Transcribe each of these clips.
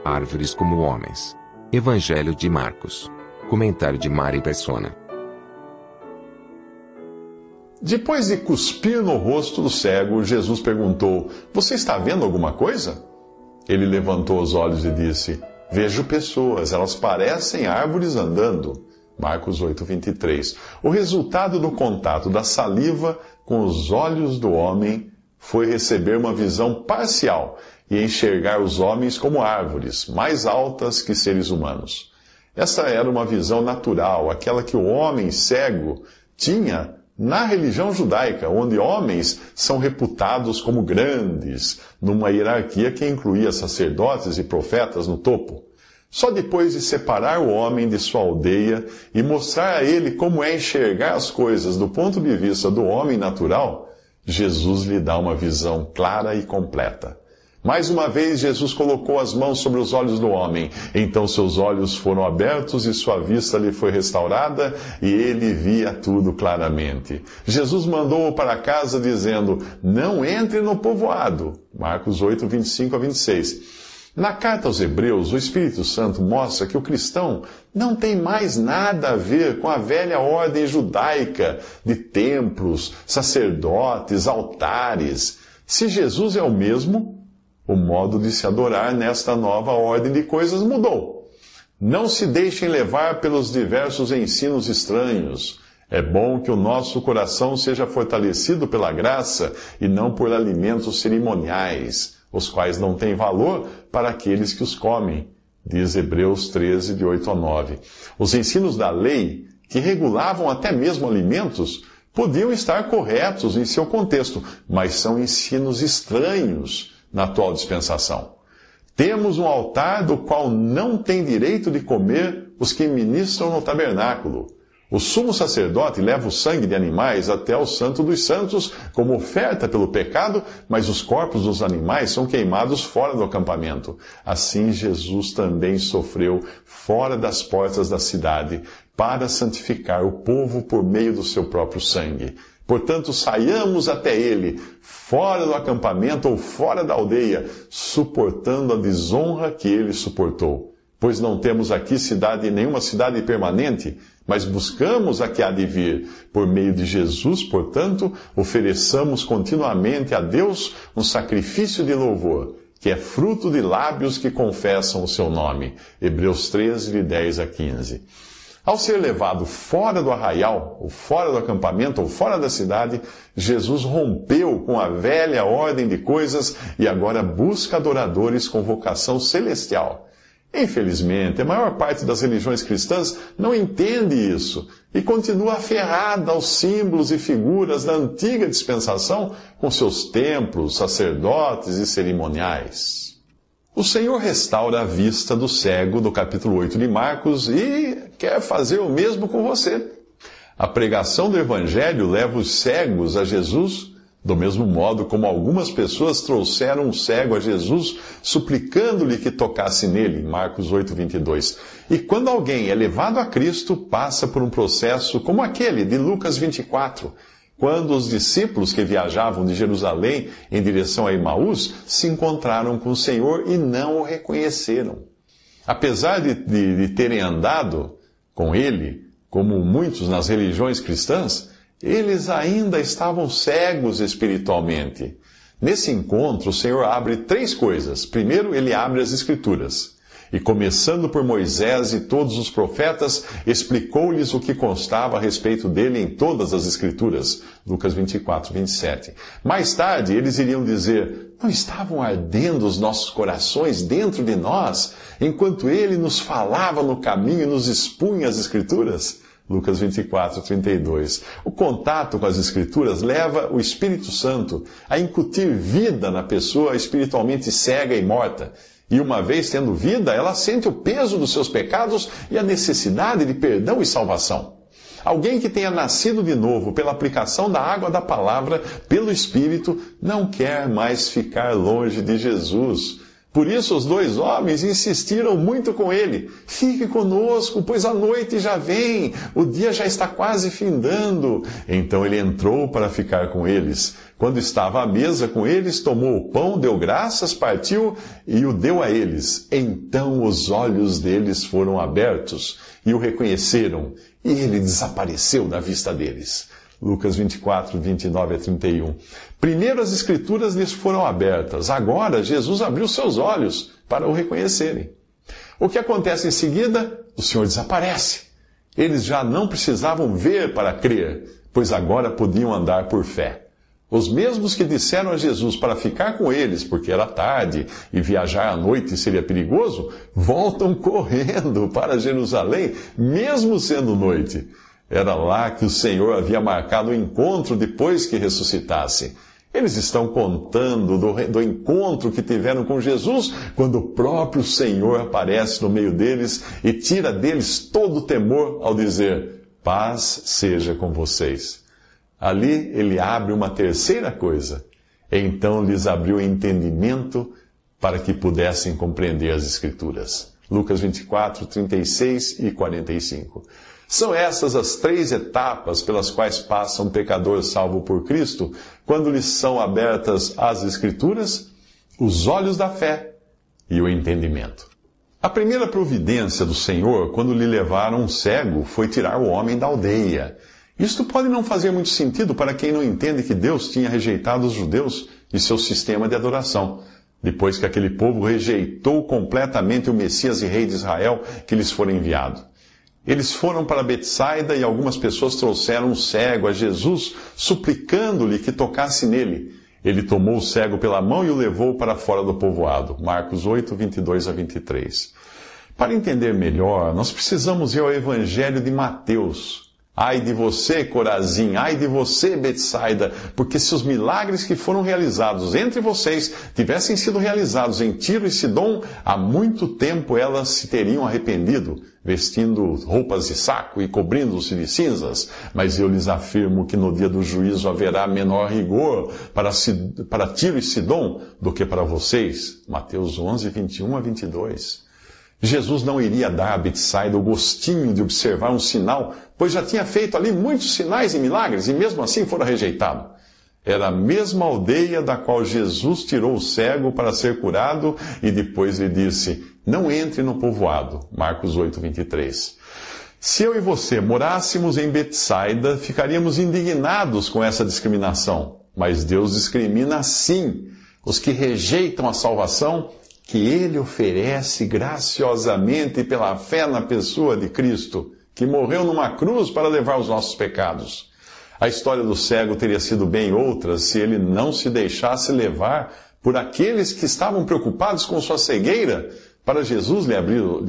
árvores como homens. Evangelho de Marcos. Comentário de Mari Persona. Depois de cuspir no rosto do cego, Jesus perguntou: Você está vendo alguma coisa? Ele levantou os olhos e disse: Vejo pessoas, elas parecem árvores andando. Marcos 8:23. O resultado do contato da saliva com os olhos do homem foi receber uma visão parcial e enxergar os homens como árvores, mais altas que seres humanos. Essa era uma visão natural, aquela que o homem cego tinha na religião judaica, onde homens são reputados como grandes, numa hierarquia que incluía sacerdotes e profetas no topo. Só depois de separar o homem de sua aldeia e mostrar a ele como é enxergar as coisas do ponto de vista do homem natural, Jesus lhe dá uma visão clara e completa. Mais uma vez, Jesus colocou as mãos sobre os olhos do homem. Então seus olhos foram abertos e sua vista lhe foi restaurada e ele via tudo claramente. Jesus mandou-o para casa dizendo: Não entre no povoado. Marcos 8:25-26. Na carta aos Hebreus, o Espírito Santo mostra que o cristão não tem mais nada a ver com a velha ordem judaica de templos, sacerdotes, altares. Se Jesus é o mesmo, o modo de se adorar nesta nova ordem de coisas mudou. Não se deixem levar pelos diversos ensinos estranhos. É bom que o nosso coração seja fortalecido pela graça e não por alimentos cerimoniais, os quais não têm valor para aqueles que os comem, diz Hebreus 13, de 8-9. Os ensinos da lei, que regulavam até mesmo alimentos, podiam estar corretos em seu contexto, mas são ensinos estranhos na atual dispensação. Temos um altar do qual não tem direito de comer os que ministram no tabernáculo. O sumo sacerdote leva o sangue de animais até o Santo dos Santos como oferta pelo pecado, mas os corpos dos animais são queimados fora do acampamento. Assim, Jesus também sofreu fora das portas da cidade para santificar o povo por meio do seu próprio sangue. Portanto, saiamos até ele, fora do acampamento ou fora da aldeia, suportando a desonra que ele suportou. Pois não temos aqui nenhuma cidade permanente, mas buscamos a que há de vir. Por meio de Jesus, portanto, ofereçamos continuamente a Deus um sacrifício de louvor, que é fruto de lábios que confessam o seu nome. Hebreus 13, de 10-15. Ao ser levado fora do arraial, ou fora do acampamento, ou fora da cidade, Jesus rompeu com a velha ordem de coisas e agora busca adoradores com vocação celestial. Infelizmente, a maior parte das religiões cristãs não entende isso e continua aferrada aos símbolos e figuras da antiga dispensação com seus templos, sacerdotes e cerimoniais. O Senhor restaura a vista do cego do capítulo 8 de Marcos e quer fazer o mesmo com você. A pregação do Evangelho leva os cegos a Jesus, do mesmo modo como algumas pessoas trouxeram um cego a Jesus, suplicando-lhe que tocasse nele, Marcos 8:22. E quando alguém é levado a Cristo, passa por um processo como aquele de Lucas 24, quando os discípulos que viajavam de Jerusalém em direção a Emaús se encontraram com o Senhor e não o reconheceram. Apesar de terem andado com ele, como muitos nas religiões cristãs, eles ainda estavam cegos espiritualmente. Nesse encontro, o Senhor abre 3 coisas. Primeiro, ele abre as Escrituras. E começando por Moisés e todos os profetas, explicou-lhes o que constava a respeito dele em todas as Escrituras. Lucas 24:27. Mais tarde, eles iriam dizer: Não estavam ardendo os nossos corações dentro de nós, enquanto ele nos falava no caminho e nos expunha as Escrituras? Lucas 24:32. O contato com as Escrituras leva o Espírito Santo a incutir vida na pessoa espiritualmente cega e morta. E uma vez tendo vida, ela sente o peso dos seus pecados e a necessidade de perdão e salvação. Alguém que tenha nascido de novo pela aplicação da água da palavra, pelo Espírito, não quer mais ficar longe de Jesus. Por isso os dois homens insistiram muito com ele. Fique conosco, pois a noite já vem, o dia já está quase findando. Então ele entrou para ficar com eles. Quando estava à mesa com eles, tomou o pão, deu graças, partiu e o deu a eles. Então os olhos deles foram abertos e o reconheceram, e ele desapareceu da vista deles. Lucas 24, 29 a 31. Primeiro as Escrituras lhes foram abertas. Agora Jesus abriu seus olhos para o reconhecerem. O que acontece em seguida? O Senhor desaparece. Eles já não precisavam ver para crer, pois agora podiam andar por fé. Os mesmos que disseram a Jesus para ficar com eles, porque era tarde e viajar à noite seria perigoso, voltam correndo para Jerusalém, mesmo sendo noite. Era lá que o Senhor havia marcado o encontro depois que ressuscitasse. Eles estão contando do encontro que tiveram com Jesus, quando o próprio Senhor aparece no meio deles e tira deles todo o temor ao dizer: paz seja com vocês. Ali ele abre uma terceira coisa. Então lhes abriu o entendimento para que pudessem compreender as Escrituras. Lucas 24, 36 e 45. São essas as 3 etapas pelas quais passa um pecador salvo por Cristo, quando lhes são abertas as Escrituras, os olhos da fé e o entendimento. A primeira providência do Senhor, quando lhe levaram um cego, foi tirar o homem da aldeia. Isto pode não fazer muito sentido para quem não entende que Deus tinha rejeitado os judeus e seu sistema de adoração, depois que aquele povo rejeitou completamente o Messias e Rei de Israel que lhes fora enviado. Eles foram para Betsaida e algumas pessoas trouxeram um cego a Jesus, suplicando-lhe que tocasse nele. Ele tomou o cego pela mão e o levou para fora do povoado. Marcos 8, 22 a 23. Para entender melhor, nós precisamos ir ao Evangelho de Mateus. Ai de você, Corazim, ai de você, Betsaida, porque se os milagres que foram realizados entre vocês tivessem sido realizados em Tiro e Sidom, há muito tempo elas se teriam arrependido, vestindo roupas de saco e cobrindo-se de cinzas. Mas eu lhes afirmo que no dia do juízo haverá menor rigor para Tiro e Sidom do que para vocês. Mateus 11, 21 a 22. Jesus não iria dar a Betsaida o gostinho de observar um sinal, pois já tinha feito ali muitos sinais e milagres, e mesmo assim fora rejeitado. Era a mesma aldeia da qual Jesus tirou o cego para ser curado, e depois lhe disse: não entre no povoado. Marcos 8, 23. Se eu e você morássemos em Betsaida, ficaríamos indignados com essa discriminação. Mas Deus discrimina assim os que rejeitam a salvação que Ele oferece graciosamente pela fé na pessoa de Cristo, que morreu numa cruz para levar os nossos pecados. A história do cego teria sido bem outra se ele não se deixasse levar por aqueles que estavam preocupados com sua cegueira, para Jesus lhe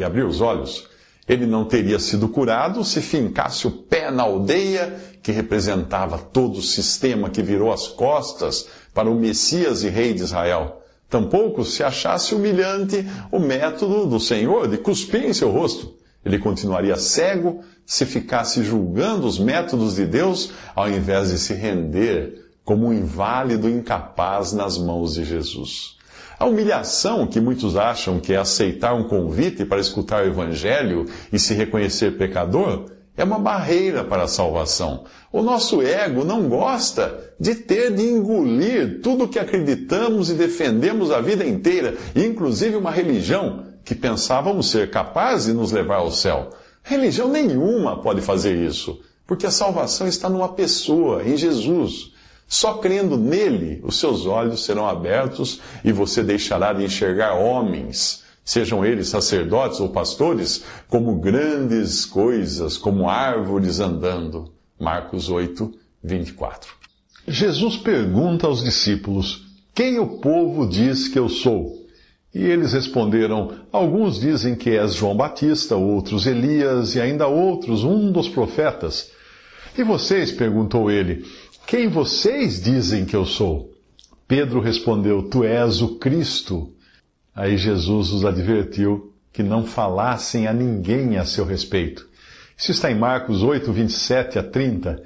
abrir os olhos. Ele não teria sido curado se fincasse o pé na aldeia, que representava todo o sistema que virou as costas para o Messias e Rei de Israel. Tampouco se achasse humilhante o método do Senhor de cuspir em seu rosto. Ele continuaria cego se ficasse julgando os métodos de Deus, ao invés de se render como um inválido incapaz nas mãos de Jesus. A humilhação que muitos acham que é aceitar um convite para escutar o Evangelho e se reconhecer pecador é uma barreira para a salvação. O nosso ego não gosta de ter de engolir tudo o que acreditamos e defendemos a vida inteira, inclusive uma religião que pensávamos ser capaz de nos levar ao céu. Religião nenhuma pode fazer isso, porque a salvação está numa pessoa, em Jesus. Só crendo nele, os seus olhos serão abertos e você deixará de enxergar homens, sejam eles sacerdotes ou pastores, como grandes coisas, como árvores andando. Marcos 8, 24. Jesus pergunta aos discípulos: quem o povo diz que eu sou? E eles responderam: alguns dizem que és João Batista, outros Elias e ainda outros, um dos profetas. E vocês, perguntou ele, quem vocês dizem que eu sou? Pedro respondeu: tu és o Cristo. Aí Jesus os advertiu que não falassem a ninguém a seu respeito. Isso está em Marcos 8, 27 a 30.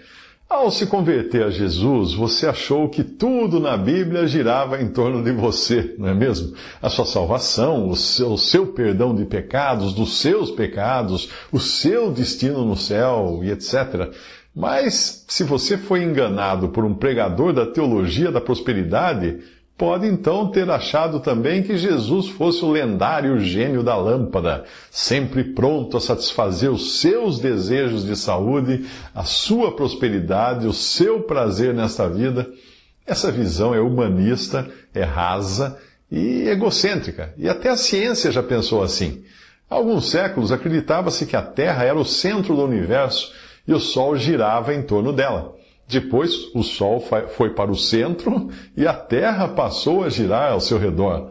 Ao se converter a Jesus, você achou que tudo na Bíblia girava em torno de você, não é mesmo? A sua salvação, o seu perdão de pecados, dos seus pecados, o seu destino no céu e etc. Mas, se você foi enganado por um pregador da teologia da prosperidade, pode então ter achado também que Jesus fosse o lendário gênio da lâmpada, sempre pronto a satisfazer os seus desejos de saúde, a sua prosperidade, o seu prazer nesta vida. Essa visão é humanista, é rasa e egocêntrica. E até a ciência já pensou assim. Há alguns séculos acreditava-se que a Terra era o centro do universo e o Sol girava em torno dela. Depois, o Sol foi para o centro e a Terra passou a girar ao seu redor.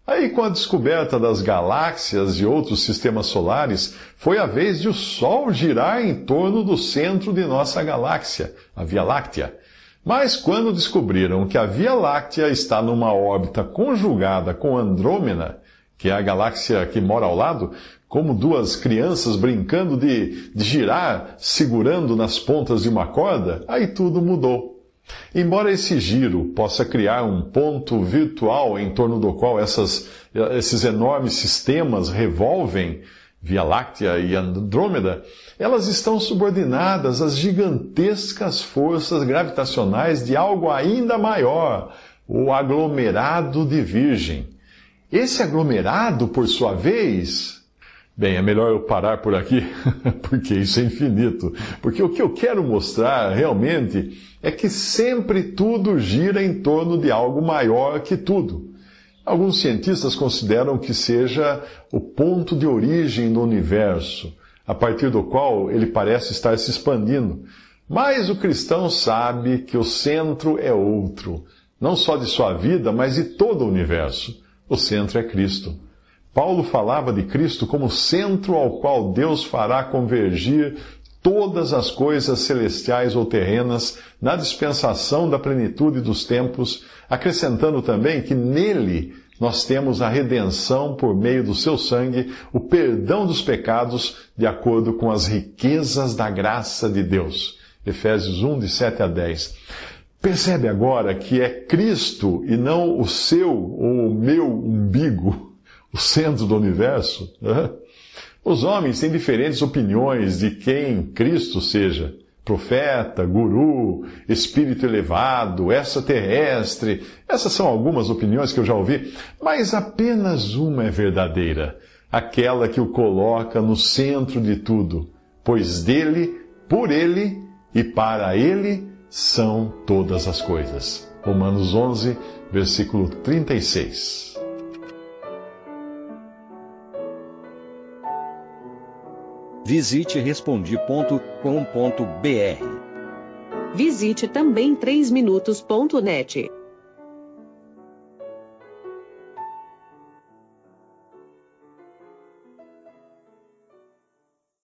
Aí, com a descoberta das galáxias e outros sistemas solares, foi a vez de o Sol girar em torno do centro de nossa galáxia, a Via Láctea. Mas quando descobriram que a Via Láctea está numa órbita conjugada com Andrômeda, que é a galáxia que mora ao lado, como duas crianças brincando de girar, segurando nas pontas de uma corda, aí tudo mudou. Embora esse giro possa criar um ponto virtual em torno do qual esses enormes sistemas revolvem, Via Láctea e Andrômeda, elas estão subordinadas às gigantescas forças gravitacionais de algo ainda maior, o aglomerado de Virgem. Esse aglomerado, por sua vez... Bem, é melhor eu parar por aqui, porque isso é infinito. Porque o que eu quero mostrar, realmente, é que sempre tudo gira em torno de algo maior que tudo. Alguns cientistas consideram que seja o ponto de origem do universo, a partir do qual ele parece estar se expandindo. Mas o cristão sabe que o centro é outro, não só de sua vida, mas de todo o universo. O centro é Cristo. Paulo falava de Cristo como centro ao qual Deus fará convergir todas as coisas celestiais ou terrenas na dispensação da plenitude dos tempos, acrescentando também que nele nós temos a redenção por meio do seu sangue, o perdão dos pecados, de acordo com as riquezas da graça de Deus. Efésios 1, de 7 a 10. Percebe agora que é Cristo e não o seu ou o meu umbigo, o centro do universo? Os homens têm diferentes opiniões de quem Cristo seja. Profeta, guru, espírito elevado, extraterrestre. Essas são algumas opiniões que eu já ouvi, mas apenas uma é verdadeira. Aquela que o coloca no centro de tudo. Pois dele, por ele e para ele são todas as coisas. Romanos 11, versículo 36. Visite Respondi.com.br. Visite também 3minutos.net.